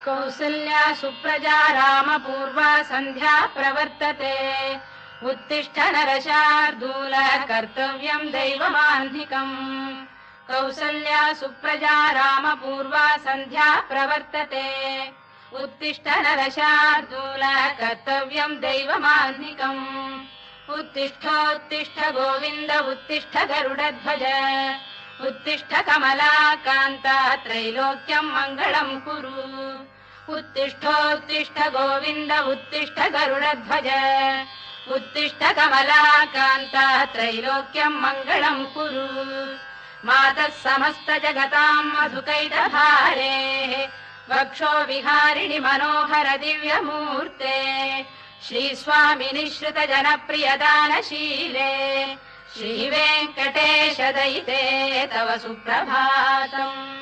कौसल्या सुप्रजा रामपूर्वा सन्ध्या प्रवर्तते उत्तिष्ठ नरशार्दूल कर्तव्यम् दैवमान्धिकम् कौसल्या सुप्रजा रामपूर्वा सन्ध्या प्रवर्तते उत्तिष्ठ नरशार्दूल कर्तव्यम् दैवमान्धिकम् उत्तिष्ठोत्तिष्ठ गोविन्द उत्तिष्ठ गरुडध्वज उत्तिष्ठ कमलाकान्ता त्रैलोक्यम् मङ्गलम् कुरु उत्तिष्ठोत्तिष्ठ गोविन्द उत्तिष्ठ गरुडध्वज उत्तिष्ठ कमलाकान्ता त्रैलोक्यम् मङ्गलम् कुरु मातः समस्त जगताम् मधुकैटभारेः वक्षो विहारिणि मनोहर दिव्यमूर्ते श्रीस्वामिनि श्रुत जनप्रियदानशीले श्रीवेङ्कटेश दयिते तव सुप्रभातम्।